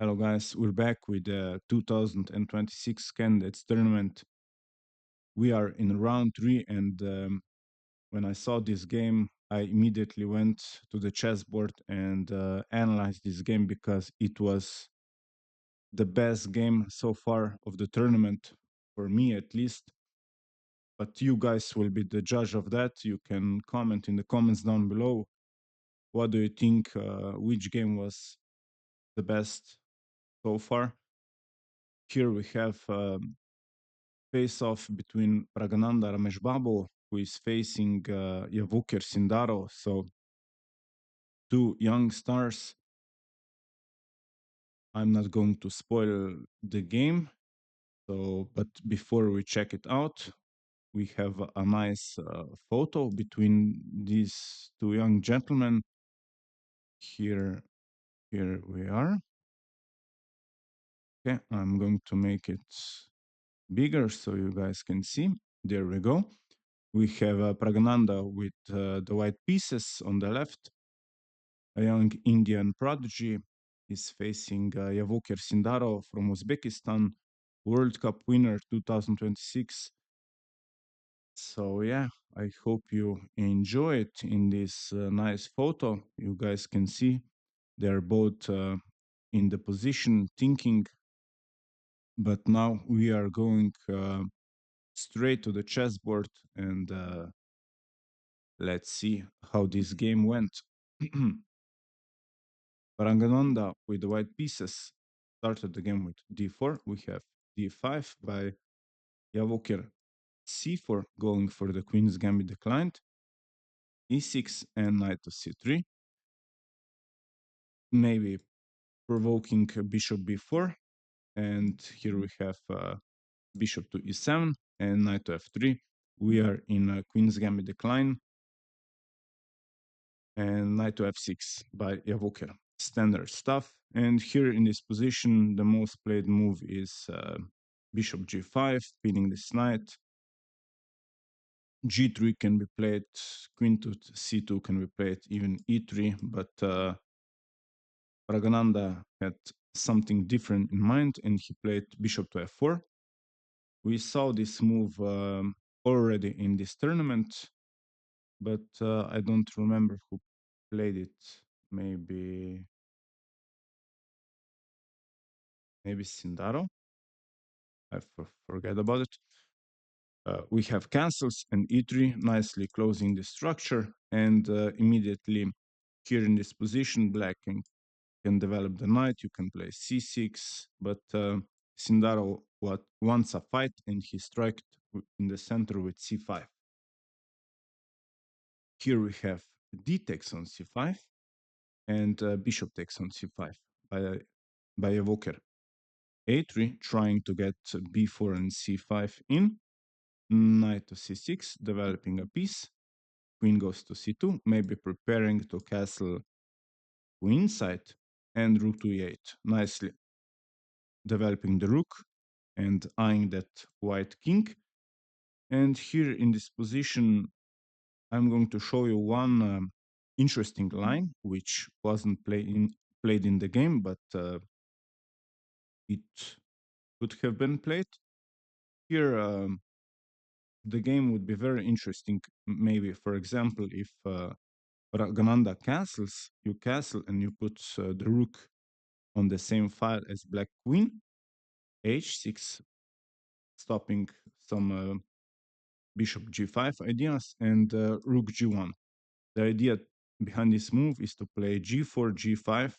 Hello guys, we're back with the 2026 candidates tournament. We are in round 3 and when I saw this game, I immediately went to the chessboard and analyzed this game because it was the best game so far of the tournament, for me at least. But you guys will be the judge of that. You can comment in the comments down below. What do you think, which game was the best so far? Here we have face-off between Praggnanandhaa, who is facing Javokhir Sindarov, so two young stars. I'm not going to spoil the game, so but before we check it out, we have a nice photo between these two young gentlemen. Here we are. Okay, I'm going to make it bigger so you guys can see. There we go. We have Praggnanandhaa with the white pieces on the left. A young Indian prodigy is facing Javokhir Sindarov from Uzbekistan, World Cup winner 2026. So yeah, I hope you enjoy it in this nice photo. You guys can see they're both in the position thinking. But now we are going straight to the chessboard and let's see how this game went. Praggnanandhaa with the white pieces started the game with d4. We have d5 by Javokhir, c4 going for the queen's gambit declined, e6 and knight to c3, maybe provoking bishop b4, and here we have bishop to e7 and knight to f3. We are in a queen's gambit decline, and knight to f6 by Javokhir. Standard stuff. And here in this position, the most played move is bishop g5, pinning this knight. g3 can be played, queen to c2 can be played, even e3, but Praggnanandhaa had something different in mind and he played bishop to f4. We saw this move already in this tournament, but I don't remember who played it. Maybe Sindarov. I forget about it. We have castles and e3 nicely closing the structure, and immediately here in this position, black can develop the knight. You can play c6, but Sindarov wants a fight, and he struck in the center with c5. Here we have d takes on c5, and bishop takes on c5 by Javokhir. a3 trying to get b4 and c5 in. Knight to c6, developing a piece. Queen goes to c2, maybe preparing to castle queenside, and rook to e8, nicely developing the rook and eyeing that white king. And here in this position, I'm going to show you one interesting line, which wasn't played in the game, but it could have been played. Here, the game would be very interesting, maybe, for example, if Praggnanandhaa castles, you castle and you put the rook on the same file as black queen, h6, stopping some bishop g5 ideas, and rook g1. The idea behind this move is to play g4, g5,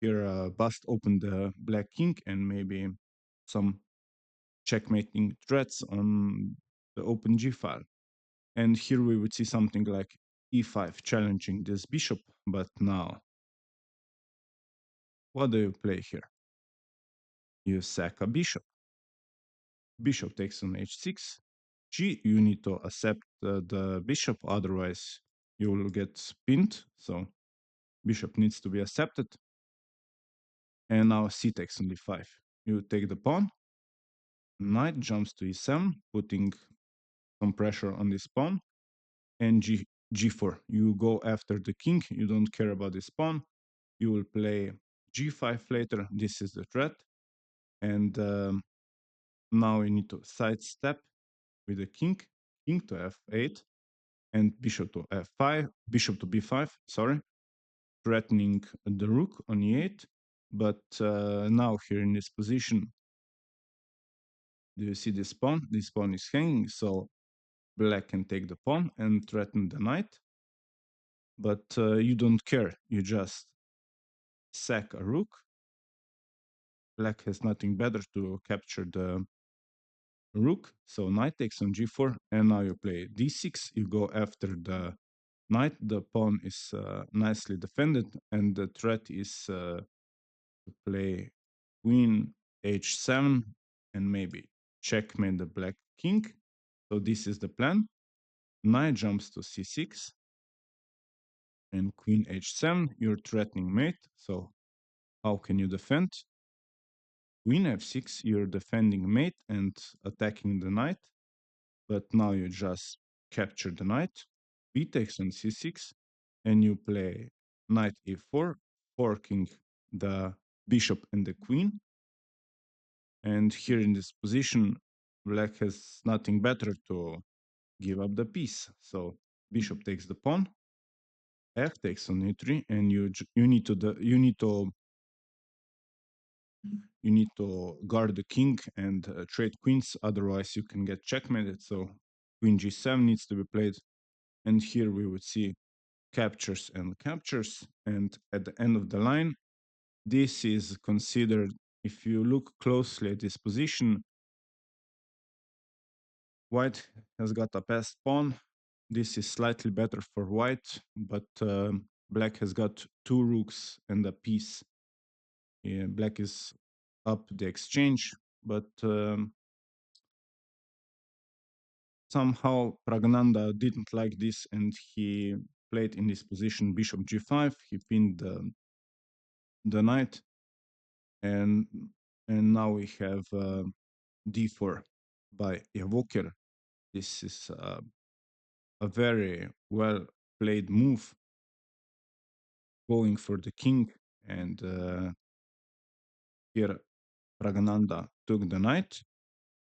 here bust open the black king and maybe some checkmating threats on the open g file. And here we would see something like e5 challenging this bishop, but now, what do you play here? You sack a bishop. Bishop takes on h6. You need to accept the bishop, otherwise you will get pinned. So bishop needs to be accepted. And now c takes on d5. You take the pawn. Knight jumps to e7, putting some pressure on this pawn. And g4. You go after the king. You don't care about this pawn. You will play g5 later. This is the threat. And now we need to sidestep with the king to f8, and bishop to f5, bishop to b5, sorry, threatening the rook on e8. But now here in this position, do you see this pawn? This pawn is hanging, so black can take the pawn and threaten the knight. But you don't care, you just sack a rook. Black has nothing better to capture the rook, so knight takes on g4, and now you play d6. You go after the knight. The pawn is nicely defended, and the threat is to play queen h7 and maybe checkmate the black king. So this is the plan. Knight jumps to c6 and queen h7. You're threatening mate, so how can you defend? Queen f6, you're defending mate and attacking the knight, but now you just capture the knight. B takes on c6, and you play knight e4, forking the bishop and the queen. And here in this position, black has nothing better to give up the piece. So bishop takes the pawn, f takes on e3, and you need to guard the king and trade queens, otherwise you can get checkmated. So queen g7 needs to be played, and here we would see captures and captures, and at the end of the line, this is considered, if you look closely at this position, white has got a passed pawn. This is slightly better for white, but black has got two rooks and a piece. Yeah, black is up the exchange, but somehow Praggnanandhaa didn't like this, and he played in this position bishop g5. He pinned the knight, and now we have d4 by Javokhir. This is a very well played move, going for the king, and here Praggnanandhaa took the knight.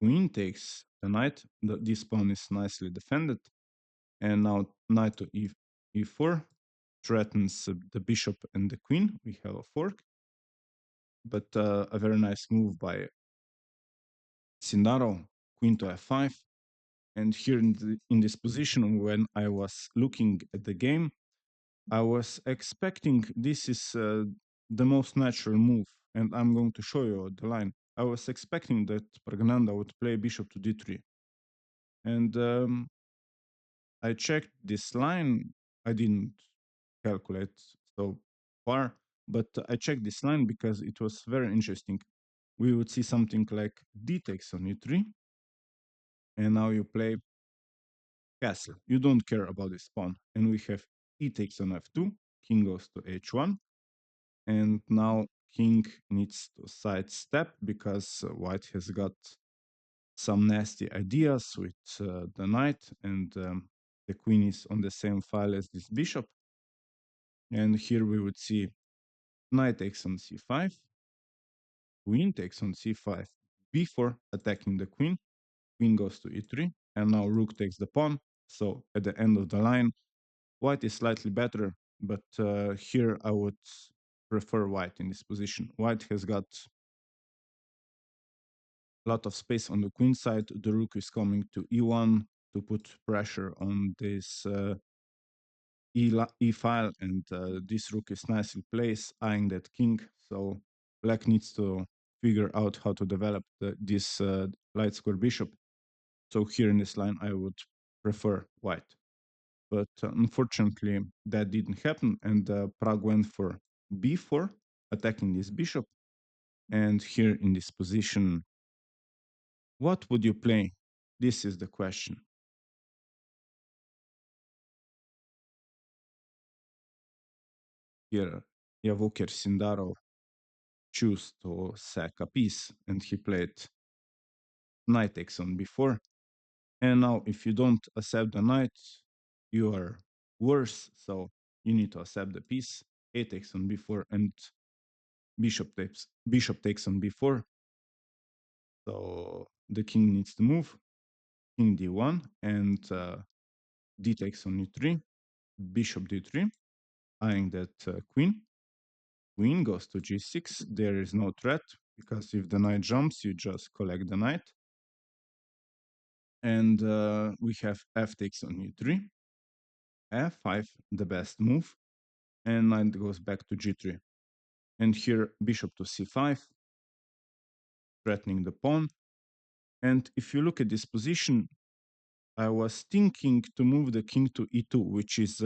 Queen takes the knight. This pawn is nicely defended, and now knight to e4 threatens the bishop and the queen. We have a fork, but a very nice move by Sindarov, queen to f5. And here in this position, when I was looking at the game, I was expecting this is the most natural move, and I'm going to show you the line. I was expecting that Praggnanandhaa would play bishop to d3. And I checked this line. I didn't calculate so far, but I checked this line because it was very interesting. We would see something like d takes on e3, and now you play castle. You don't care about this pawn. And we have e takes on f2, king goes to h1, and now king needs to sidestep because white has got some nasty ideas with the knight, and the queen is on the same file as this bishop. And here we would see knight takes on c5, queen takes on c5, b4 attacking the queen, queen goes to e3, and now rook takes the pawn. So at the end of the line, white is slightly better, but here I would prefer white in this position. White has got a lot of space on the queen side. The rook is coming to e1 to put pressure on this e file, and this rook is nicely placed, eyeing that king. So black needs to figure out how to develop this light square bishop. So here in this line, I would prefer white. But unfortunately, that didn't happen, and Pragg went for b4, attacking this bishop. And here in this position, what would you play? This is the question. Here, Javokhir Sindarov chose to sack a piece, and he played knight takes on b4. And now, if you don't accept the knight, you are worse. So you need to accept the piece. A takes on b4, and bishop takes on b4. So the king needs to move. King d1 and d takes on e3. Bishop d3, eyeing that queen. Queen goes to g6. There is no threat because if the knight jumps, you just collect the knight. And we have f takes on e3. f5, the best move. And knight goes back to g3. And here bishop to c5, threatening the pawn. And if you look at this position, I was thinking to move the king to e2, which is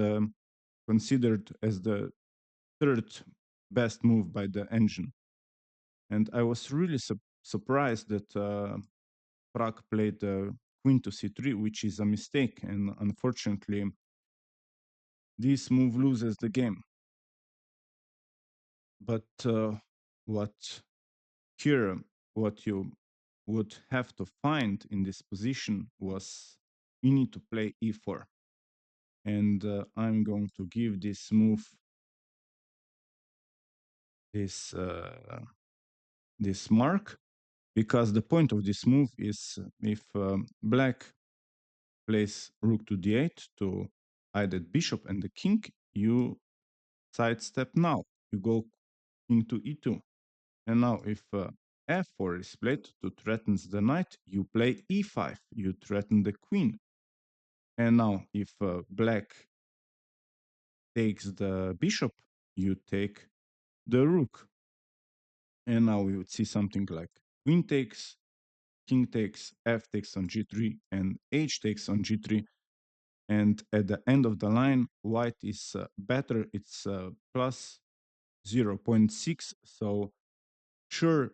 considered as the third best move by the engine. And I was really surprised that Pragg played queen to c3, which is a mistake. And unfortunately, this move loses the game. But what you would have to find in this position was you need to play e4. And I'm going to give this move this mark, because the point of this move is if black plays rook to d8 to hide that bishop and the king, you sidestep now. You go king to e2. And now if f4 is played to threaten the knight, you play e5. You threaten the queen. And now if black takes the bishop, you take the rook. And now we would see something like queen takes, king takes, f takes on g3, and h takes on g3. And at the end of the line, white is better. It's plus 0.6. So sure,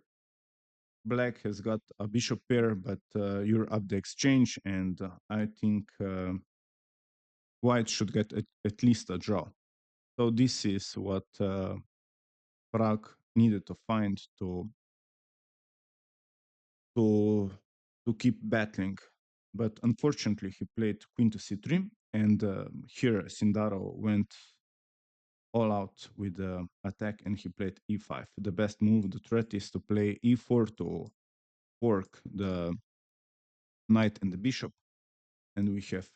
black has got a bishop pair, but you're up the exchange. And I think white should get at least a draw. So this is what Pragg needed to find to keep battling. But unfortunately, he played queen to c3, and here Sindarov went all out with the attack, and he played e5. The best move, the threat, is to play e4 to fork the knight and the bishop. And we have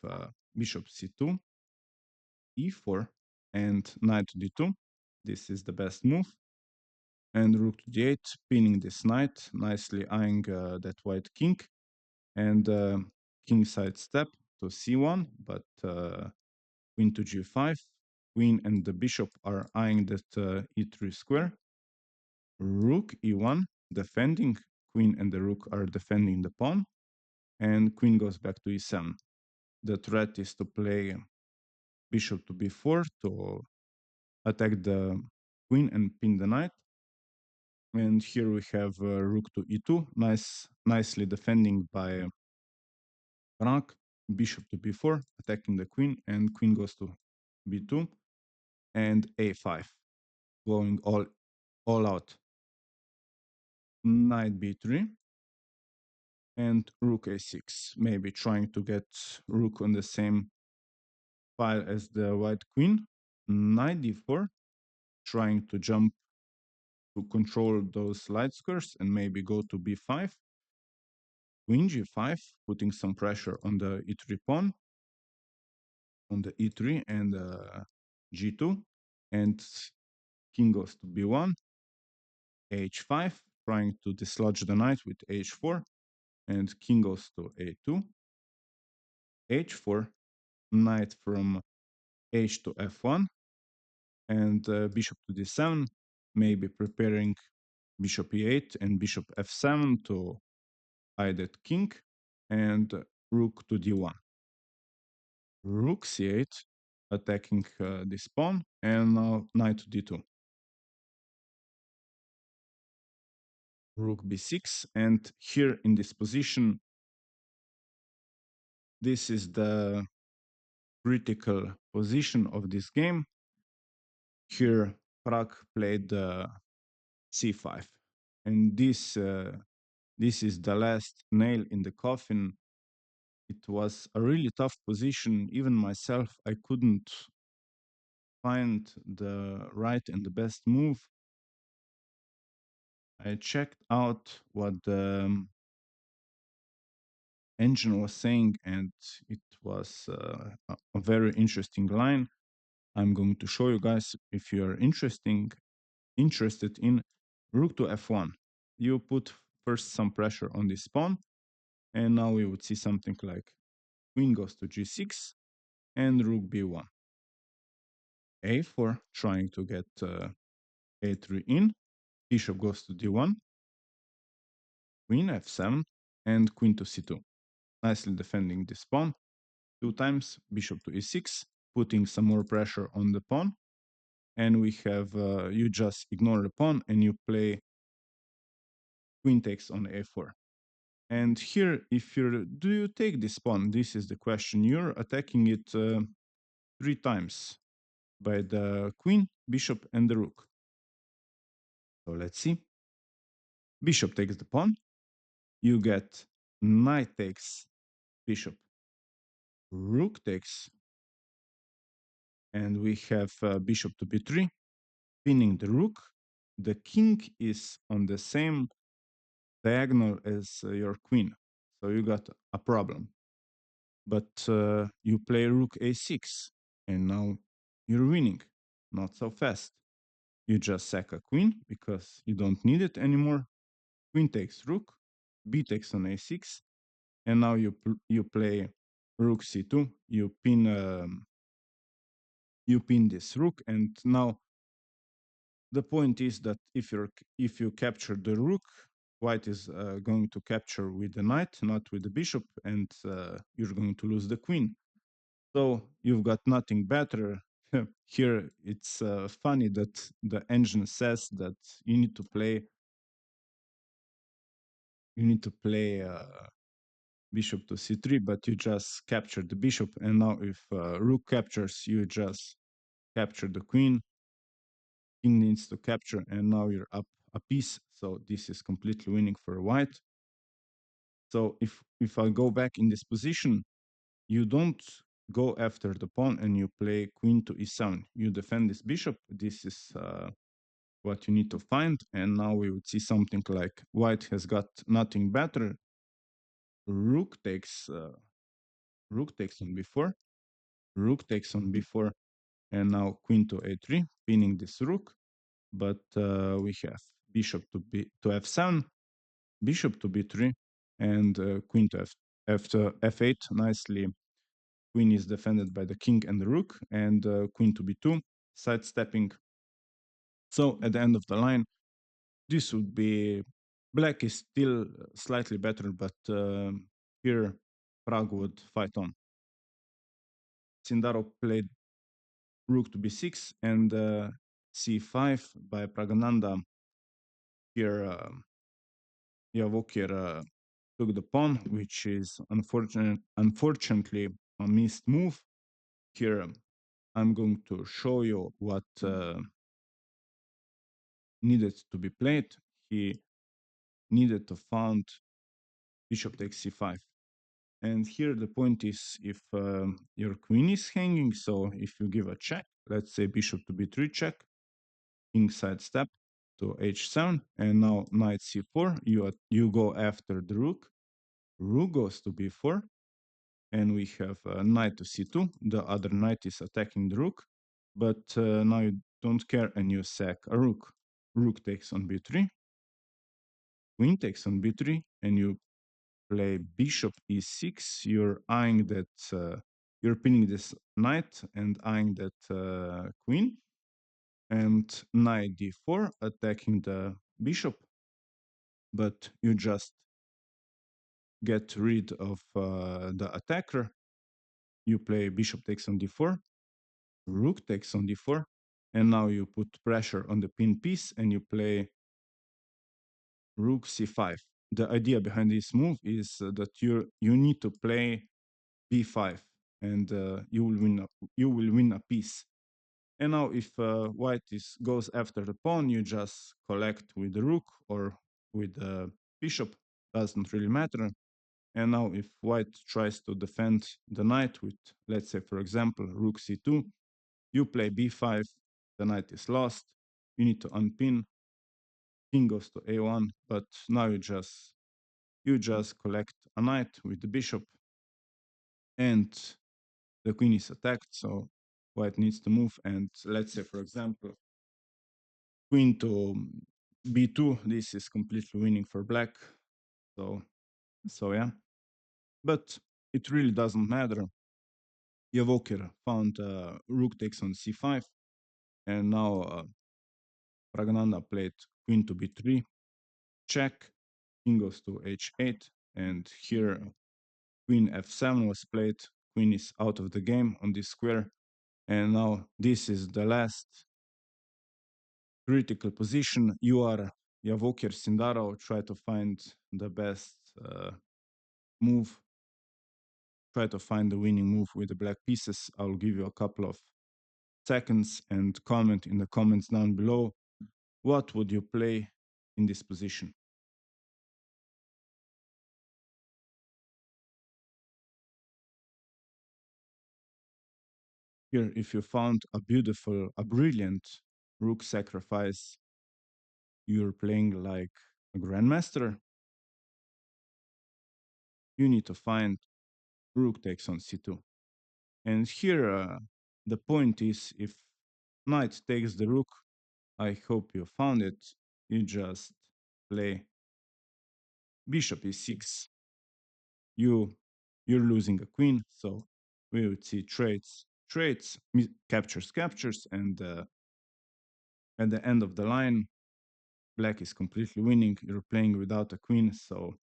bishop c2, e4, and knight to d2. This is the best move. And rook to d8, pinning this knight, nicely eyeing that white king. And king side step to c1, but queen to g5. Queen and the bishop are eyeing that e3 square. Rook e1, defending. Queen and the rook are defending the pawn. And queen goes back to e7. The threat is to play bishop to b4 to attack the queen and pin the knight. And here we have rook to e2, nicely defending by Pragg. Bishop to b4, attacking the queen, and queen goes to b2, and a5, going all out. Knight b3, and rook a6, maybe trying to get rook on the same file as the white queen. Knight d4, trying to jump to control those light squares and maybe go to b5. Queen g5, putting some pressure on the e3 pawn, on the e3 and g2, and king goes to b1, h5, trying to dislodge the knight with h4, and king goes to a2, h4, knight from h to f1, and bishop to d7, maybe preparing bishop e8 and bishop f7 to hide that king, and rook to d1. Rook c8, attacking this pawn, and now knight to d2. Rook b6, and here in this position, this is the critical position of this game. Here, Pragg played c5, and this is the last nail in the coffin. It was a really tough position. Even myself, I couldn't find the right and the best move. I checked out what the engine was saying, and it was a very interesting line. I'm going to show you guys if you're interested in rook to f1. You put first some pressure on this pawn, and now we would see something like queen goes to g6 and rook b1. a4, trying to get a3 in, bishop goes to d1, queen f7, and queen to c2. Nicely defending this pawn. 2 times, bishop to e6, putting some more pressure on the pawn. And we have, you just ignore the pawn and you play queen takes on a4. And here, if do you take this pawn? This is the question. You're attacking it 3 times by the queen, bishop, and the rook. So let's see. Bishop takes the pawn. You get knight takes bishop. Rook takes. And we have bishop to b3, pinning the rook. The king is on the same diagonal as your queen. So you got a problem. But you play rook a6, and now you're winning. Not so fast. You just sack a queen because you don't need it anymore. Queen takes rook, b takes on a6, and now you play rook c2. You pin this rook, and now the point is that if you capture the rook, white is going to capture with the knight, not with the bishop, and you're going to lose the queen. So you've got nothing better. Here it's funny that the engine says that you need to play bishop to c3, but you just capture the bishop, and now if rook captures, you just capture the queen. King needs to capture, and now you're up a piece. So this is completely winning for white. So if I go back in this position, you don't go after the pawn and you play queen to e7. You defend this bishop. This is what you need to find. And now we would see something like white has got nothing better. Rook takes on b4. Rook takes on b4. And now queen to a3, pinning this rook. But we have bishop to f7, bishop to b3, and queen to f8. Nicely, queen is defended by the king and the rook, and queen to b2, sidestepping. So at the end of the line, this would be black is still slightly better, but here Pragg would fight on. Sindarov played rook to b6 and c5 by Praggnanandhaa. Here Javokhir took the pawn, which is unfortunately a missed move. Here I'm going to show you what needed to be played. He needed to found bishop takes c5. And here the point is if your queen is hanging, so if you give a check, let's say bishop to b3 check, king sidestep to h7, and now knight c4, you go after the rook. Rook goes to b4, and we have knight to c2. The other knight is attacking the rook, but now you don't care and you sack a rook. Rook takes on b3, queen takes on b3, and you play bishop e6. You're eyeing that, you're pinning this knight and eyeing that queen, and knight d4 attacking the bishop, but you just get rid of the attacker. You play bishop takes on d4, rook takes on d4, and now you put pressure on the pin piece and you play rook c5. The idea behind this move is that you need to play b5, and you will win a piece. And now if white goes after the pawn, you just collect with the rook or with the bishop, doesn't really matter. And now if white tries to defend the knight with, let's say, for example, rook c2, you play b5, the knight is lost, you need to unpin, king goes to a1, but now you just collect a knight with the bishop, and the queen is attacked, so white needs to move. And let's say, for example, queen to b2, this is completely winning for black. So yeah, but it really doesn't matter. Javokhir found rook takes on c5, and now Praggnanandhaa played queen to b3, check, king goes to h8, and here queen f7 was played. Queen is out of the game on this square, and now this is the last critical position. You are Javokhir, Sindarov, try to find the best move, try to find the winning move with the black pieces. I'll give you a couple of seconds and comment in the comments down below. What would you play in this position? Here, if you found a brilliant rook sacrifice, you're playing like a grandmaster. You need to find rook takes on c2. And here, the point is, if knight takes the rook, I hope you found it. You just play bishop e6. You're losing a queen, so we would see trades, captures, and at the end of the line, black is completely winning. You're playing without a queen, so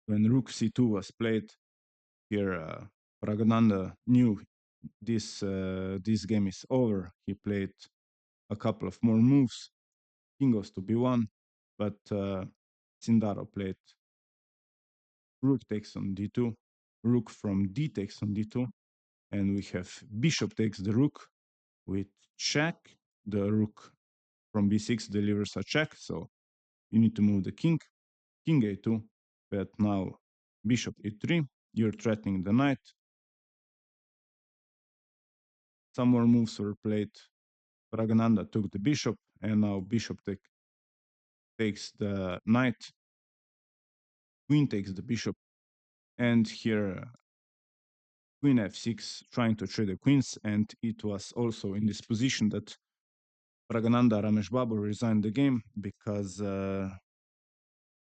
when rook c2 was played, here Praggnanandhaa knew this game is over. He played a couple of more moves. King goes to b1, but Sindarov played rook takes on d2, rook from d takes on d2, and we have bishop takes the rook with check. The rook from b6 delivers a check, so you need to move the king a2, but now bishop e3, you're threatening the knight. Some more moves were played. Praggnanandhaa took the bishop, and now bishop takes the knight, queen takes the bishop, and here queen f6, trying to trade the queens, and it was also in this position that Praggnanandhaa Ramesh Babu resigned the game, because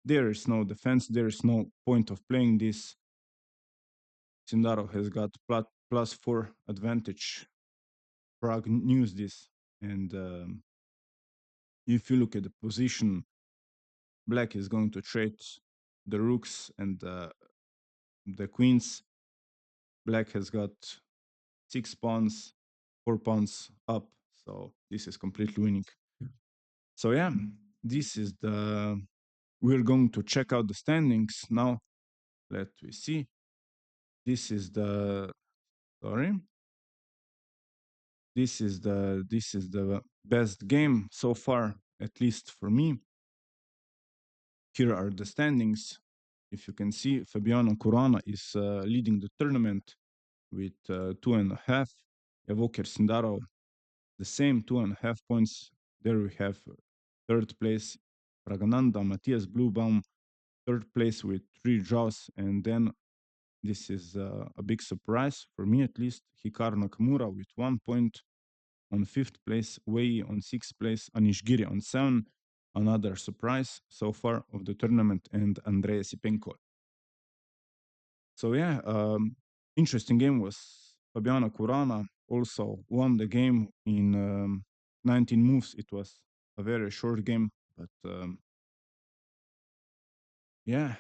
there is no defense, there is no point of playing this. Sindarov has got +4 advantage. Prague knew this, and if you look at the position, black is going to trade the rooks and the queens. Black has got 6 pawns, 4 pawns up, so this is completely winning. So yeah, this is we're going to check out the standings now. Let me see. This is the best game so far, at least for me. Here are the standings. If you can see, Fabiano Caruana is leading the tournament with 2.5. Javokhir, Sindarov, the same 2.5 points. There we have third place, Praggnanandhaa, Matthias Bluebaum, third place with 3 draws. And then this is a big surprise, for me at least, Hikaru Nakamura with 1 point on 5th place, Wei on 6th place, Anish Giri on 7. Another surprise so far of the tournament, and Andrei Sipenko. So yeah, interesting game was Fabiano Caruana also won the game in 19 moves. It was a very short game, but yeah,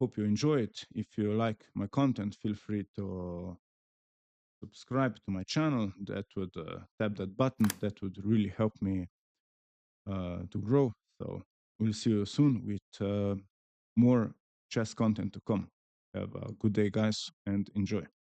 hope you enjoy it. If you like my content, feel free to subscribe to my channel. That would tap that button. That would really help me to grow. So we'll see you soon with more chess content to come. Have a good day, guys, and enjoy.